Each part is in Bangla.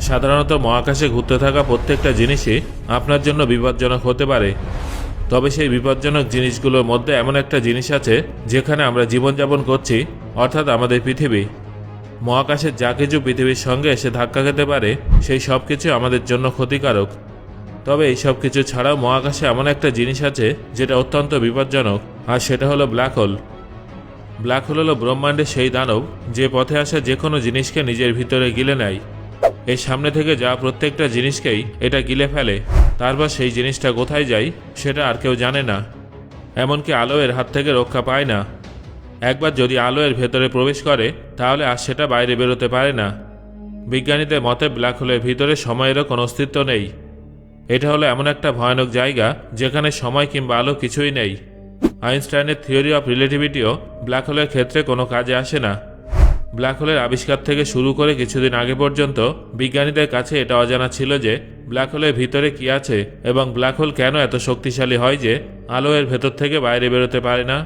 সাধারণত মহাকাশে ঘুরতে থাকা প্রত্যেকটা জিনিসই আপনার জন্য বিপজ্জনক হতে পারে। তবে সেই বিপজ্জনক জিনিসগুলোর মধ্যে এমন একটা জিনিস আছে যেখানে আমরা জীবনযাপন করছি, অর্থাৎ আমাদের পৃথিবী। মহাকাশের যা কিছু পৃথিবীর সঙ্গে এসে ধাক্কা খেতে পারে সেই সব কিছু আমাদের জন্য ক্ষতিকারক। তবে এই সব কিছু ছাড়াও মহাকাশে এমন একটা জিনিস আছে যেটা অত্যন্ত বিপজ্জনক, আর সেটা হলো ব্ল্যাক হোল। ব্ল্যাক হোল হলো ব্রহ্মাণ্ডের সেই দানব যে পথে আসা যে কোনো জিনিসকে নিজের ভিতরে গিলে নেয়। এই সামনে থেকে যাওয়া প্রত্যেকটা জিনিসকেই এটা গিলে ফেলে। তারপর সেই জিনিসটা কোথায় যায় সেটা আর কেউ জানে না, এমনকি আলো এর হাত থেকে রক্ষা পায় না। একবার যদি আলো এর ভেতরে প্রবেশ করে তাহলে আর সেটা বাইরে বেরোতে পারে না। বিজ্ঞানীদের মতে ব্ল্যাক হোলের ভিতরে সময়েরও কোনো অস্তিত্ব নেই। এটা হলো এমন একটা ভয়ানক জায়গা যেখানে সময় কিংবা আলো কিছুই নেই। আইনস্টাইনের থিওরি অফ রিলেটিভিটিও ব্ল্যাক হোলের ক্ষেত্রে কোনো কাজে আসে না। ব্ল্যাক হোলের আবিষ্কার থেকে শুরু করে কিছুদিন আগে পর্যন্ত বিজ্ঞানীদের কাছে এটা অজানা ছিল যে ব্ল্যাক হোলের ভিতরে কি আছে এবং ব্ল্যাক হোল কেন এত শক্তিশালী হয় যে আলো এর ভেতর থেকে বাইরে বেরোতে পারে না।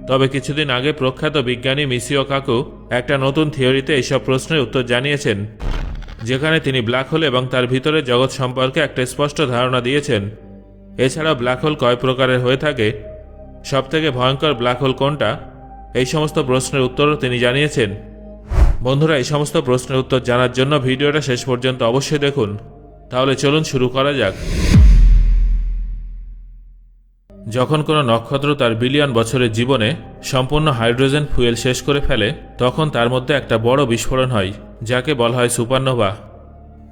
তবে কিছুদিন আগে প্রখ্যাত বিজ্ঞানী মিসিও কাকু একটা নতুন থিওরিতে এইসব প্রশ্নের উত্তর জানিয়েছেন, যেখানে তিনি ব্ল্যাক হোল এবং তার ভিতরে জগৎ সম্পর্কে একটা স্পষ্ট ধারণা দিয়েছেন। এছাড়াও ব্ল্যাক হোল কয় প্রকারের হয়ে থাকে, সবথেকে ভয়ঙ্কর ব্ল্যাক হোল কোনটা, এই সমস্ত প্রশ্নের উত্তরও তিনি জানিয়েছেন। বন্ধুরা, এই সমস্ত প্রশ্নের উত্তর জানার জন্য ভিডিওটা শেষ পর্যন্ত অবশ্যই দেখুন। তাহলে চলুন শুরু করা যাক। যখন কোনো নক্ষত্র তার বিলিয়ন বছরের জীবনে সম্পূর্ণ হাইড্রোজেন ফুয়েল শেষ করে ফেলে তখন তার মধ্যে একটা বড় বিস্ফোরণ হয় যাকে বলা হয় সুপারনোভা।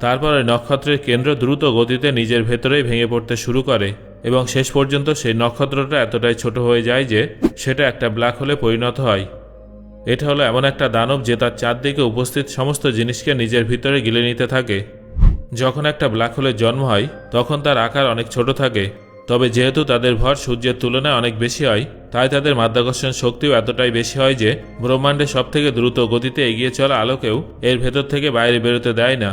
তারপর ওই নক্ষত্রের কেন্দ্র দ্রুত গতিতে নিজের ভেতরেই ভেঙে পড়তে শুরু করে এবং শেষ পর্যন্ত সেই নক্ষত্রটা এতটাই ছোট হয়ে যায় যে সেটা একটা ব্ল্যাক হোলে পরিণত হয়। এটা হলো এমন একটা দানব যে তার চারদিকে উপস্থিত সমস্ত জিনিসকে নিজের ভিতরে গিলে নিতে থাকে। যখন একটা ব্ল্যাক হোলের জন্ম হয় তখন তার আকার অনেক ছোট থাকে, তবে যেহেতু তাদের ভর সূর্যের তুলনায় অনেক বেশি হয় তাই তাদের মাধ্যাকর্ষণ শক্তিও এতটাই বেশি হয় যে ব্রহ্মাণ্ডের সবথেকে দ্রুত গতিতে এগিয়ে চলা আলোকেও এর ভেতর থেকে বাইরে বেরোতে দেয় না।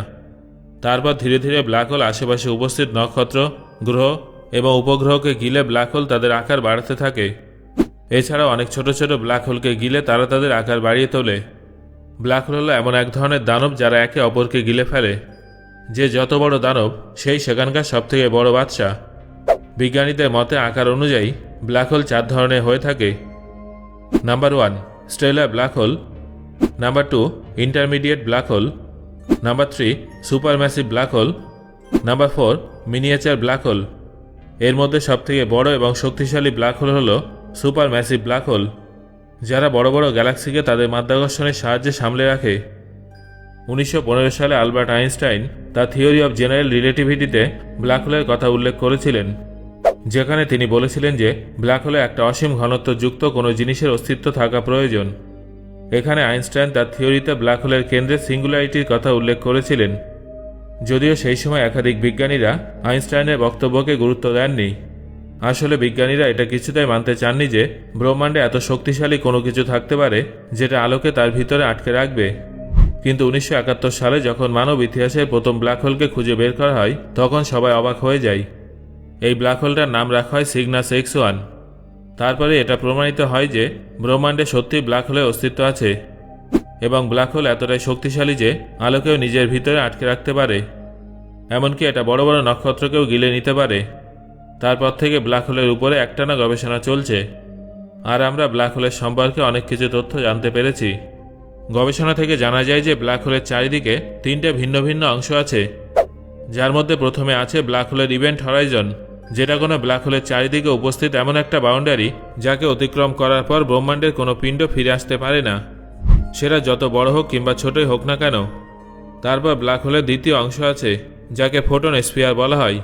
তারপর ধীরে ধীরে ব্ল্যাক হোল আশেপাশে উপস্থিত নক্ষত্র, গ্রহ এবং উপগ্রহকে গিলে ব্ল্যাক হোল তাদের আকার বাড়াতে থাকে। এছাড়াও অনেক ছোট ছোট ব্ল্যাক হোলকে গিলে তারা তাদের আকার বাড়িয়ে তোলে। ব্ল্যাক হোল হলো এমন এক ধরনের দানব যারা একে অপরকে গিলে ফেলে। যে যত বড় দানব সেই সেখানকার সবথেকে বড় বাদশা। বিজ্ঞানীদের মতে আকার অনুযায়ী ব্ল্যাক হোল 4 ধরনের হয়ে থাকে। Number 1 stellar black hole, number 2 intermediate black hole, number 3 supermassive black hole, number 4 miniature black hole. এর মধ্যে সবথেকে বড় এবং শক্তিশালী ব্ল্যাক হোল হল সুপারম্যাসিভ ব্ল্যাক হোল, যারা বড় বড় গ্যালাক্সিকে তাদের মাধ্যাকর্ষণের সাহায্যে সামলে রাখে। 1915 সালে আলবার্ট আইনস্টাইন তার থিওরি অফ জেনারেল রিলেটিভিটিতে ব্ল্যাক হোলের কথা উল্লেখ করেছিলেন, যেখানে তিনি বলেছিলেন যে ব্ল্যাক হোলে একটা অসীম ঘনত্বযুক্ত কোনো জিনিসের অস্তিত্ব থাকা প্রয়োজন। এখানে আইনস্টাইন তার থিওরিতে ব্ল্যাক হোলের কেন্দ্রে সিঙ্গুলারিটির কথা উল্লেখ করেছিলেন, যদিও সেই সময় একাধিক বিজ্ঞানীরা আইনস্টাইনের বক্তব্যকে গুরুত্ব দেননি। আসলে বিজ্ঞানীরা এটা কিছুতেই মানতে চাননি যে ব্রহ্মাণ্ডে এত শক্তিশালী কোনো কিছু থাকতে পারে যেটা আলোকে তার ভিতরে আটকে রাখবে। কিন্তু 1971 সালে যখন মানব ইতিহাসের প্রথম ব্ল্যাক হোলকে খুঁজে বের করা হয় তখন সবাই অবাক হয়ে যায়। এই ব্ল্যাক হোলটার নাম রাখা হয় সিগনাস X1। তারপরে এটা প্রমাণিত হয় যে ব্রহ্মাণ্ডে সত্যি ব্ল্যাক হোলের অস্তিত্ব আছে এবং ব্ল্যাক হোল এতটাই শক্তিশালী যে আলোকেও নিজের ভিতরে আটকে রাখতে পারে, এমনকি এটা বড় বড় নক্ষত্রকেও গিলে নিতে পারে। তারপর থেকে ব্ল্যাক হোলের উপরে একটানা গবেষণা চলছে, আর আমরা ব্ল্যাক হোলের সম্পর্কে অনেক কিছু তথ্য জানতে পেরেছি। গবেষণা থেকে জানা যায় যে ব্ল্যাক হোলের চারিদিকে 3টে ভিন্ন ভিন্ন অংশ আছে, যার মধ্যে প্রথমে আছে ব্ল্যাক হোলের ইভেন্ট হরাইজন, যেটা কোনো ব্ল্যাক হোলের চারিদিকে উপস্থিত এমন একটা বাউন্ডারি যাকে অতিক্রম করার পর ব্রহ্মাণ্ডের কোনো পিণ্ড ফিরে আসতে পারে না, সেটা যত বড় হোক কিংবা ছোটই হোক না কেন। তারপর ব্ল্যাক হোলের দ্বিতীয় অংশ আছে যাকে ফোটন স্ফিয়ার বলা হয়,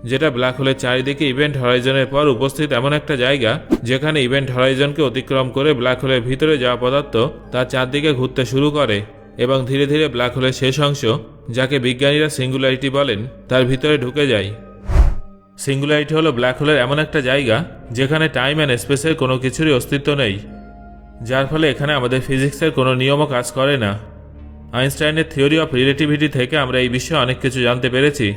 যেটা ব্ল্যাক হোলের চারিদিকে ইভেন্ট হরাইজনের পর উপস্থিত এমন একটা জায়গা যেখানে ইভেন্ট হরাইজনকে অতিক্রম করে ব্ল্যাক হোলের ভিতরে যাওয়া পদার্থ তার চারদিকে ঘুরতে শুরু করে এবং ধীরে ধীরে ব্ল্যাক হোলের শেষ অংশ, যাকে বিজ্ঞানীরা সিঙ্গুলারিটি বলেন, তার ভিতরে ঢুকে যায়। সিঙ্গুলারিটি হলো ব্ল্যাক হোলের এমন একটা জায়গা যেখানে টাইম অ্যান্ড স্পেসের কোনো কিছুরই অস্তিত্ব নেই, যার ফলে এখানে আমাদের ফিজিক্সের কোনো নিয়মও কাজ করে না। আইনস্টাইনের থিওরি অফ রিলেটিভিটি থেকে আমরা এই বিষয়ে অনেক কিছু জানতে পেরেছি।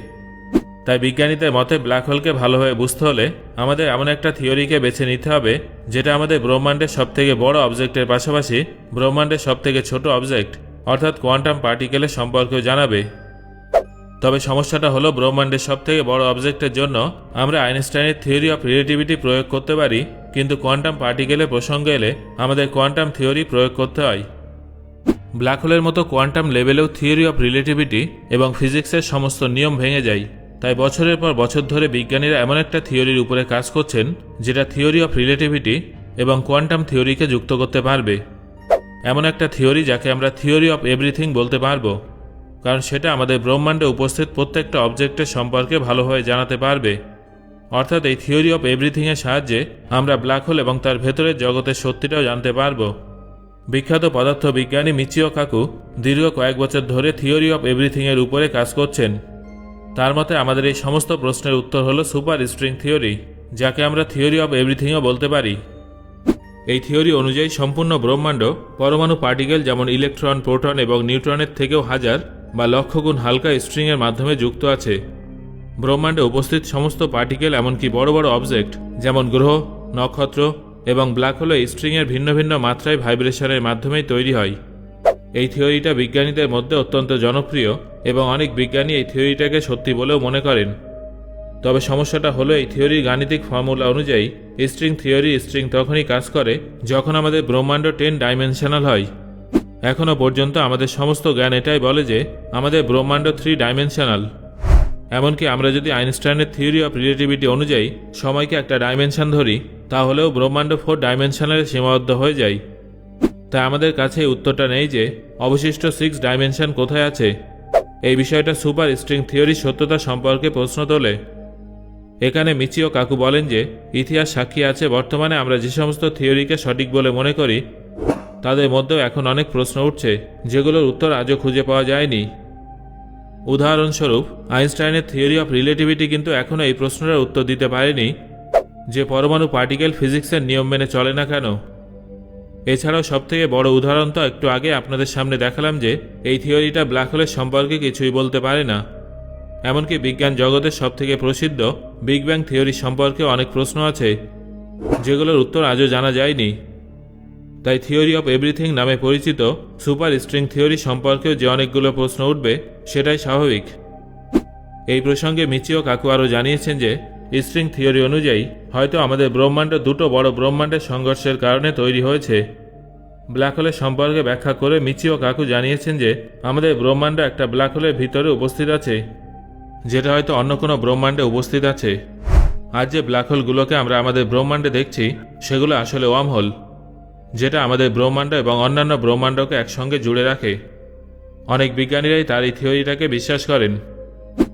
তাই বিজ্ঞানীদের মতে ব্ল্যাক হোলকে ভালোভাবে বুঝতে হলে আমাদের এমন একটা থিওরিকে বেছে নিতে হবে যেটা আমাদের ব্রহ্মাণ্ডের সবথেকে বড় অবজেক্টের পাশাপাশি ব্রহ্মাণ্ডের সবথেকে ছোট অবজেক্ট অর্থাৎ কোয়ান্টাম পার্টিকেলের সম্পর্কেও জানাবে। তবে সমস্যাটা হলো ব্রহ্মাণ্ডের সবথেকে বড় অবজেক্টের জন্য আমরা আইনস্টাইনের থিওরি অফ রিলেটিভিটি প্রয়োগ করতে পারি, কিন্তু কোয়ান্টাম পার্টিকেলের প্রসঙ্গ এলে আমাদের কোয়ান্টাম থিওরি প্রয়োগ করতে হয়। ব্ল্যাক হোলের মতো কোয়ান্টাম লেভেলেও থিওরি অফ রিলেটিভিটি এবং ফিজিক্সের সমস্ত নিয়ম ভেঙে যায়। তাই বছরের পর বছর ধরে বিজ্ঞানীরা এমন একটা থিওরির উপরে কাজ করছেন যেটা থিওরি অফ রিলেটিভিটি এবং কোয়ান্টাম থিওরিকে যুক্ত করতে পারবে। এমন একটা থিওরি যাকে আমরা থিওরি অফ এভরিথিং বলতে পারবো, কারণ সেটা আমাদের ব্রহ্মাণ্ডে উপস্থিত প্রত্যেকটা অবজেক্টের সম্পর্কে ভালোভাবে জানাতে পারবে। অর্থাৎ এই থিওরি অফ এভরিথিংয়ের সাহায্যে আমরা ব্ল্যাক হোল এবং তার ভেতরের জগতের সত্যিটাও জানতে পারবো। বিখ্যাত পদার্থবিজ্ঞানী মিচিও কাকু দীর্ঘ কয়েক বছর ধরে থিওরি অফ এভরিথিংয়ের উপরে কাজ করছেন। তার মতে আমাদের এই সমস্ত প্রশ্নের উত্তর হলো সুপার স্ট্রিং থিওরি, যাকে আমরা থিওরি অফ এভরিথিংও বলতে পারি। এই থিওরি অনুযায়ী সম্পূর্ণ ব্রহ্মাণ্ড পরমাণু পার্টিকেল যেমন ইলেকট্রন, প্রোটন এবং নিউট্রনের থেকেও হাজার বা লক্ষ গুণ হালকা স্ট্রিংয়ের মাধ্যমে যুক্ত আছে। ব্রহ্মাণ্ডে উপস্থিত সমস্ত পার্টিকেল, এমনকি বড় বড় অবজেক্ট যেমন গ্রহ, নক্ষত্র এবং ব্ল্যাক হোল এই স্ট্রিংয়ের ভিন্ন ভিন্ন মাত্রায় ভাইব্রেশনের মাধ্যমেই তৈরি হয়। এই থিওরিটা বিজ্ঞানীদের মধ্যে অত্যন্ত জনপ্রিয় এবং অনেক বিজ্ঞানী এই থিওরিটাকে সত্যি বলেও মনে করেন। তবে সমস্যাটা হলো এই থিওরির গাণিতিক ফর্মুলা অনুযায়ী স্ট্রিং তখনই কাজ করে যখন আমাদের ব্রহ্মাণ্ড 10 ডাইমেনশনাল হয়। এখনও পর্যন্ত আমাদের সমস্ত জ্ঞান এটাই বলে যে আমাদের ব্রহ্মাণ্ড 3 ডাইমেনশনাল। এমনকি আমরা যদি আইনস্টাইনের থিওরি অফ রিলেটিভিটি অনুযায়ী সময়কে একটা ডাইমেনশন ধরি, তাহলেও ব্রহ্মাণ্ড 4 ডাইমেনশনালে সীমাবদ্ধ হয়ে যায়। তাই আমাদের কাছে এই উত্তরটা নেই যে অবশিষ্ট 6 ডাইমেনশন কোথায় আছে। এই বিষয়টা সুপার স্ট্রিং থিওরির সত্যতা সম্পর্কে প্রশ্ন তোলে। এখানে মিচিও কাকু বলেন যে ইতিহাস সাক্ষী আছে বর্তমানে আমরা যে সমস্ত থিওরিকে সঠিক বলে মনে করি তাদের মধ্যেও এখন অনেক প্রশ্ন উঠছে যেগুলোর উত্তর আজও খুঁজে পাওয়া যায়নি। উদাহরণস্বরূপ, আইনস্টাইনের থিওরি অফ রিলেটিভিটি কিন্তু এখনও এই প্রশ্নের উত্তর দিতে পারেনি যে পরমাণু পার্টিকেল ফিজিক্সের নিয়ম মেনে চলে না কেন। এছাড়াও সবথেকে বড় উদাহরণ তো একটু আগে আপনাদের সামনে দেখালাম যে এই থিওরিটা ব্ল্যাক হোলের সম্পর্কে কিছুই বলতে পারে না। এমনকি বিজ্ঞান জগতের সবথেকে প্রসিদ্ধ বিগ ব্যাং থিওরি সম্পর্কে অনেক প্রশ্ন আছে যেগুলোর উত্তর আজও জানা যায়নি। তাই থিওরি অফ এভরিথিং নামে পরিচিত সুপার স্ট্রিং থিওরি সম্পর্কেও যে অনেকগুলো প্রশ্ন উঠবে সেটাই স্বাভাবিক। এই প্রসঙ্গে মিচিও কাকু আরও জানিয়েছেন যে স্ট্রিং থিওরি অনুযায়ী হয়তো আমাদের ব্রহ্মাণ্ড দুটো বড় ব্রহ্মাণ্ডের সংঘর্ষের কারণে তৈরি হয়েছে। ব্ল্যাক হোলের সম্পর্কে ব্যাখ্যা করে মিচিও কাকু জানিয়েছেন যে আমাদের ব্রহ্মাণ্ড একটা ব্ল্যাক হোলের ভিতরে উপস্থিত আছে, যেটা হয়তো অন্য কোনো ব্রহ্মাণ্ডে উপস্থিত আছে। আজ যে ব্ল্যাক হোলগুলোকে আমরা আমাদের ব্রহ্মাণ্ডে দেখছি সেগুলো আসলে ওয়ার্ম হোল, যেটা আমাদের ব্রহ্মাণ্ড এবং অন্যান্য ব্রহ্মাণ্ডকে একসঙ্গে জুড়ে রাখে। অনেক বিজ্ঞানীরাই তার এই থিওরিটাকে বিশ্বাস করেন।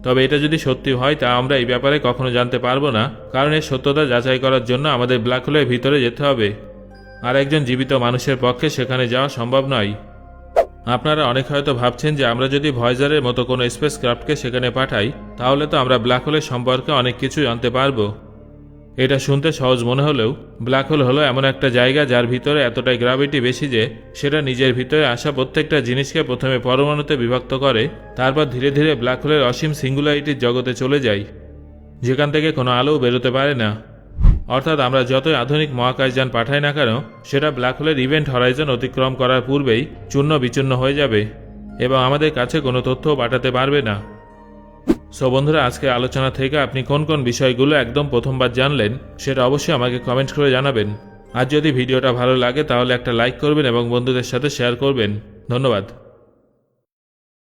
তবে এটা যদি সত্যি হয় তা আমরা এই ব্যাপারে কখনো জানতে পারবো না, কারণ এর সত্যতা যাচাই করার জন্য আমাদের ব্ল্যাক হোলের ভিতরে যেতে হবে, আর একজন জীবিত মানুষের পক্ষে সেখানে যাওয়া সম্ভব নয়। আপনারা অনেক হয়তো ভাবছেন যে আমরা যদি ভয়েজারের মতো কোনো স্পেস ক্রাফটকে সেখানে পাঠাই তাহলে তো আমরা ব্ল্যাক হোলের সম্পর্কে অনেক কিছু জানতে পারবো। এটা শুনতে সহজ মনে হলেও ব্ল্যাক হোল হলো এমন একটা জায়গা যার ভিতরে এতটাই গ্র্যাভিটি বেশি যে সেটা নিজের ভিতরে আসা প্রত্যেকটা জিনিসকে প্রথমে পরমাণুতে বিভক্ত করে, তারপর ধীরে ধীরে ব্ল্যাক হোলের অসীম সিঙ্গুলারিটির জগতে চলে যায়, যেখান থেকে কোনো আলোও বেরোতে পারে না। অর্থাৎ আমরা যতই আধুনিক মহাকাশযান পাঠাই না কেন সেটা ব্ল্যাক হোলের ইভেন্ট হরাইজন অতিক্রম করার পূর্বেই চূর্ণ বিচূর্ণ হয়ে যাবে এবং আমাদের কাছে কোনো তথ্যও পাঠাতে পারবে না। সো বন্ধুরা, আজকের আলোচনা থেকে আপনি কোন কোন বিষয়গুলো একদম প্রথমবার জানলেন সেটা অবশ্যই আমাকে কমেন্ট করে জানাবেন। আর যদি ভিডিওটা ভালো লাগে তাহলে একটা লাইক করবেন এবং বন্ধুদের সাথে শেয়ার করবেন। ধন্যবাদ।